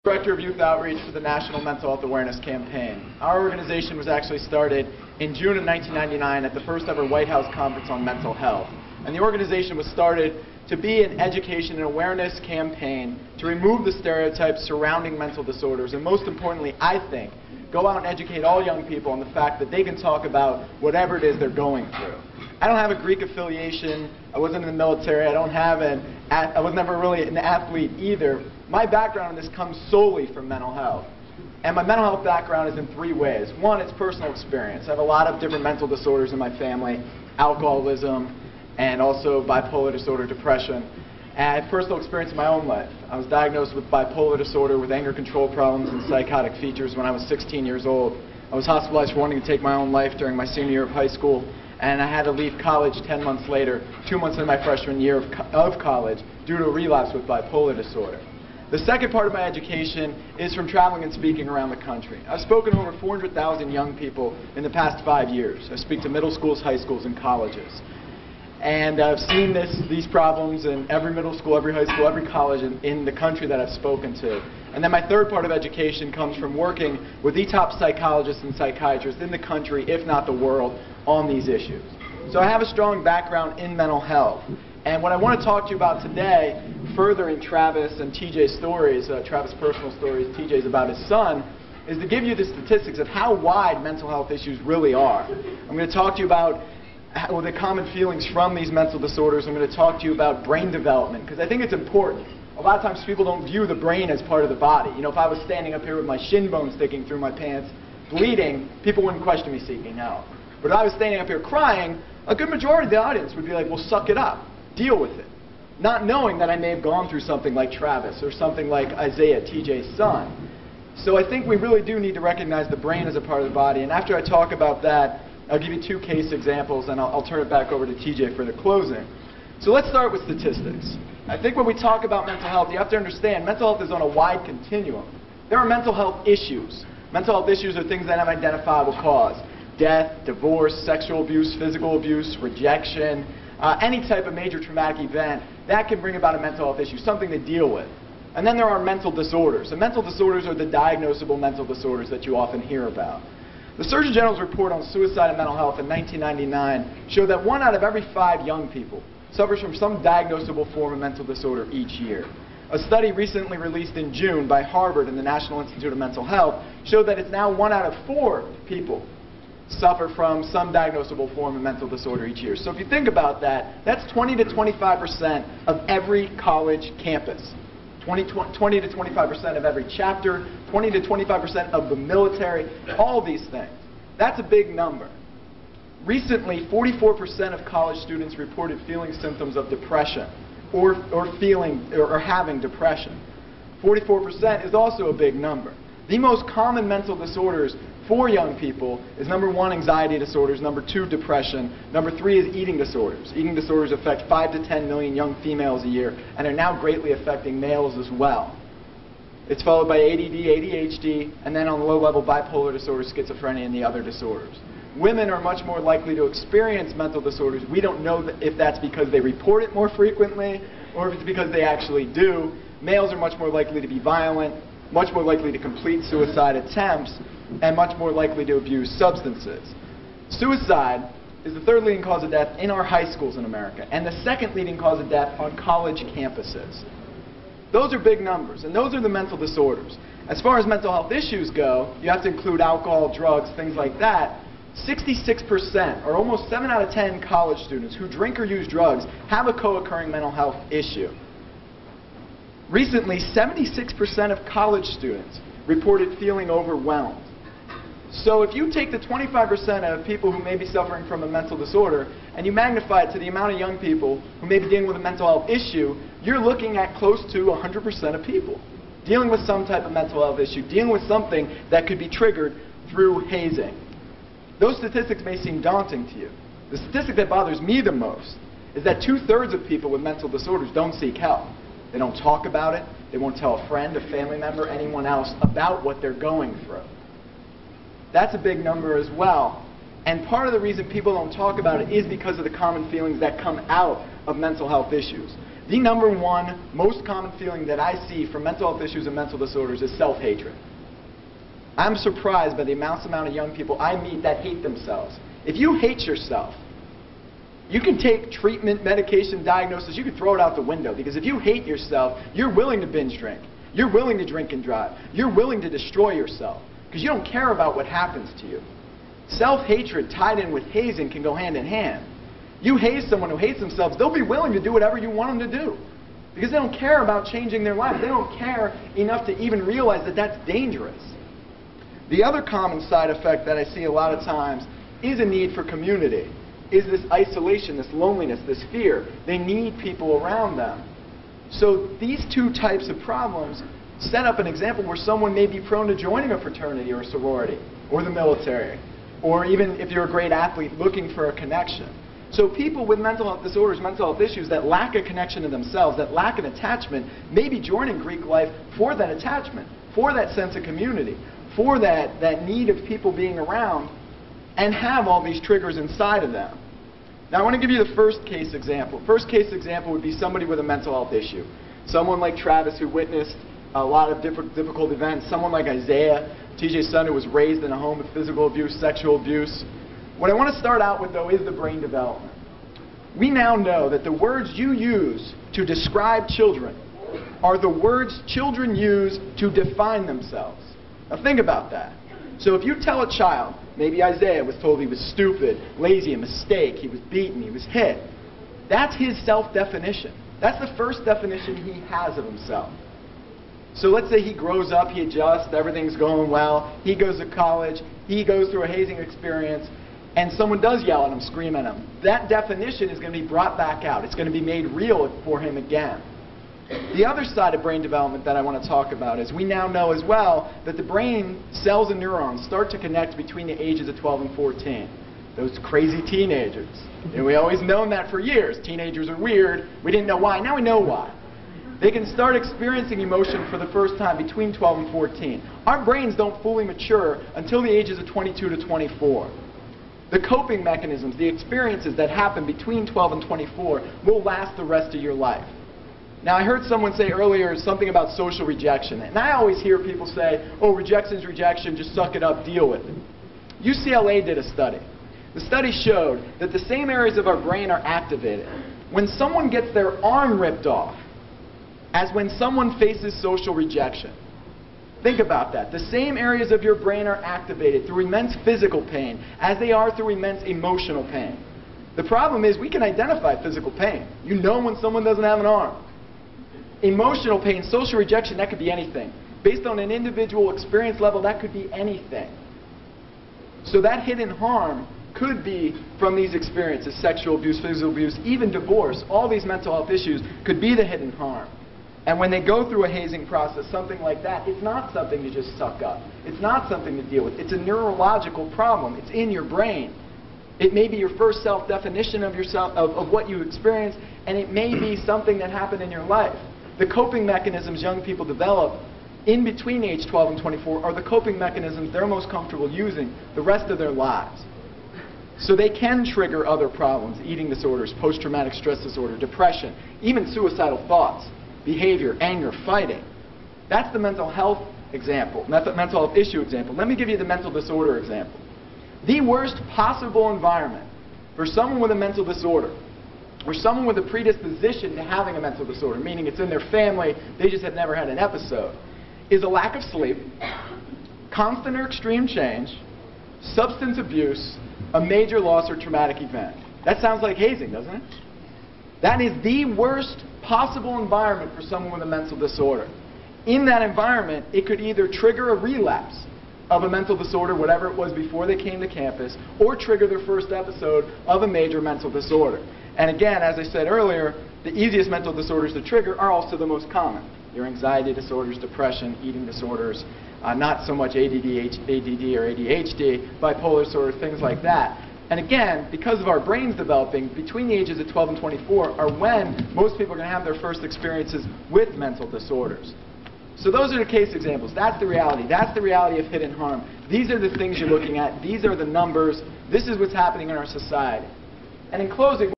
Director of Youth Outreach for the National Mental Health Awareness Campaign. Our organization was actually started in June of 1999 at the first ever White House Conference on Mental Health. And the organization was started to be an education and awareness campaign to remove the stereotypes surrounding mental disorders, and most importantly, I think, go out and educate all young people on the fact that they can talk about whatever it is they're going through. I don't have a Greek affiliation. I wasn't in the military. I was never really an athlete either. My background in this comes solely from mental health. And my mental health background is in three ways. One, it's personal experience. I have a lot of different mental disorders in my family, alcoholism, and also bipolar disorder, depression. And I have personal experience in my own life. I was diagnosed with bipolar disorder with anger control problems and psychotic features when I was 16 years old. I was hospitalized for wanting to take my own life during my senior year of high school, and I had to leave college 10 months later, 2 months into my freshman year of college, due to a relapse with bipolar disorder. The second part of my education is from traveling and speaking around the country. I've spoken to over 400,000 young people in the past 5 years. I speak to middle schools, high schools, and colleges. And I've seen these problems in every middle school, every high school, every college in the country that I've spoken to. And then my third part of education comes from working with the top psychologists and psychiatrists in the country, if not the world, on these issues. So I have a strong background in mental health. And what I want to talk to you about today, furthering Travis and TJ's stories, Travis' personal stories, TJ's about his son, is to give you the statistics of how wide mental health issues really are. I'm going to talk to you about the common feelings from these mental disorders. I'm going to talk to you about brain development, because I think it's important. A lot of times people don't view the brain as part of the body. You know, if I was standing up here with my shin bone sticking through my pants, bleeding, people wouldn't question me seeking help. But if I was standing up here crying, a good majority of the audience would be like, well, suck it up. Deal with it. Not knowing that I may have gone through something like Travis or something like Isaiah, TJ's son. So I think we really do need to recognize the brain as a part of the body. And after I talk about that, I'll give you 2 case examples, and I'll turn it back over to TJ for the closing. So let's start with statistics. I think when we talk about mental health, you have to understand mental health is on a wide continuum. There are mental health issues. Mental health issues are things that have identifiable cause. Death, divorce, sexual abuse, physical abuse, rejection, any type of major traumatic event, that can bring about a mental health issue, something to deal with. And then there are mental disorders. And mental disorders are the diagnosable mental disorders that you often hear about. The Surgeon General's report on suicide and mental health in 1999 showed that 1 out of every 5 young people suffers from some diagnosable form of mental disorder each year. A study recently released in June by Harvard and the National Institute of Mental Health showed that it's now 1 out of 4 people suffer from some diagnosable form of mental disorder each year. So if you think about that, that's 20 to 25% of every college campus. 20 to 25% of every chapter, 20 to 25% of the military, all these things. That's a big number. Recently, 44% of college students reported feeling symptoms of depression or having depression. 44% is also a big number. The most common mental disorders for young people is number 1, anxiety disorders, number 2, depression, number 3 is eating disorders. Eating disorders affect 5 to 10 million young females a year and are now greatly affecting males as well. It's followed by ADD, ADHD, and then on the low level bipolar disorder, schizophrenia, and the other disorders. Women are much more likely to experience mental disorders. We don't know if that's because they report it more frequently or if it's because they actually do. Males are much more likely to be violent, much more likely to complete suicide attempts, and much more likely to abuse substances. Suicide is the 3rd leading cause of death in our high schools in America, and the 2nd leading cause of death on college campuses. Those are big numbers, and those are the mental disorders. As far as mental health issues go, you have to include alcohol, drugs, things like that. 66%, or almost 7 out of 10 college students who drink or use drugs have a co-occurring mental health issue. Recently, 76% of college students reported feeling overwhelmed. So if you take the 25% of people who may be suffering from a mental disorder and you magnify it to the amount of young people who may be dealing with a mental health issue, you're looking at close to 100% of people dealing with some type of mental health issue, dealing with something that could be triggered through hazing. Those statistics may seem daunting to you. The statistic that bothers me the most is that 2/3 of people with mental disorders don't seek help. They don't talk about it. They won't tell a friend, a family member, anyone else about what they're going through. That's a big number as well. And part of the reason people don't talk about it is because of the common feelings that come out of mental health issues. The number one most common feeling that I see for mental health issues and mental disorders is self-hatred. I'm surprised by the amount of young people I meet that hate themselves. If you hate yourself, you can take treatment, medication, diagnosis, you can throw it out the window, because if you hate yourself, you're willing to binge drink. You're willing to drink and drive. You're willing to destroy yourself, because you don't care about what happens to you. Self-hatred tied in with hazing can go hand in hand. You haze someone who hates themselves, they'll be willing to do whatever you want them to do, because they don't care about changing their life. They don't care enough to even realize that that's dangerous. The other common side effect that I see a lot of times is a need for community, is this isolation, this loneliness, this fear. They need people around them. So these two types of problems set up an example where someone may be prone to joining a fraternity or a sorority or the military, or even if you're a great athlete looking for a connection. So people with mental health disorders, mental health issues that lack a connection to themselves, that lack an attachment, may be joining Greek life for that attachment, for that sense of community, for that need of people being around, and have all these triggers inside of them. Now I want to give you the first case example. First case example would be somebody with a mental health issue. Someone like Travis who witnessed a lot of difficult events. Someone like Isaiah, TJ's son, who was raised in a home with physical abuse, sexual abuse. What I want to start out with, though, is the brain development. We now know that the words you use to describe children are the words children use to define themselves. Now think about that. So if you tell a child, maybe Isaiah was told he was stupid, lazy, a mistake, he was beaten, he was hit, that's his self-definition. That's the first definition he has of himself. So let's say he grows up, he adjusts, everything's going well, he goes to college, he goes through a hazing experience, and someone does yell at him, scream at him. That definition is going to be brought back out. It's going to be made real for him again. The other side of brain development that I want to talk about is we now know as well that the brain cells and neurons start to connect between the ages of 12 and 14. Those crazy teenagers. And we always known that for years. Teenagers are weird. We didn't know why. Now we know why. They can start experiencing emotion for the first time between 12 and 14. Our brains don't fully mature until the ages of 22 to 24. The coping mechanisms, the experiences that happen between 12 and 24 will last the rest of your life. Now, I heard someone say earlier something about social rejection. And I always hear people say, oh, rejection's rejection, just suck it up, deal with it. UCLA did a study. The study showed that the same areas of our brain are activated when someone gets their arm ripped off as when someone faces social rejection. Think about that. The same areas of your brain are activated through immense physical pain as they are through immense emotional pain. The problem is we can identify physical pain. You know when someone doesn't have an arm. Emotional pain, social rejection, that could be anything. Based on an individual experience level, that could be anything. So that hidden harm could be from these experiences, sexual abuse, physical abuse, even divorce. All these mental health issues could be the hidden harm. And when they go through a hazing process, something like that, it's not something to just suck up. It's not something to deal with. It's a neurological problem. It's in your brain. It may be your first self-definition of yourself, of what you experience, and it may be something that happened in your life. The coping mechanisms young people develop in between age 12 and 24 are the coping mechanisms they're most comfortable using the rest of their lives. So they can trigger other problems, eating disorders, post-traumatic stress disorder, depression, even suicidal thoughts, behavior, anger, fighting. That's the mental health example, mental health issue example. Let me give you the mental disorder example. The worst possible environment for someone with a mental disorder, or someone with a predisposition to having a mental disorder, meaning it's in their family, they just have never had an episode, is a lack of sleep, constant or extreme change, substance abuse, a major loss or traumatic event. That sounds like hazing, doesn't it? That is the worst possible environment for someone with a mental disorder. In that environment, it could either trigger a relapse of a mental disorder, whatever it was before they came to campus, or trigger their first episode of a major mental disorder. And again, as I said earlier, the easiest mental disorders to trigger are also the most common. Your anxiety disorders, depression, eating disorders, not so much ADD or ADHD, bipolar disorder, things like that. And again, because of our brains developing, between the ages of 12 and 24 are when most people are going to have their first experiences with mental disorders. So those are the case examples. That's the reality. That's the reality of hidden harm. These are the things you're looking at. These are the numbers. This is what's happening in our society. And in closing,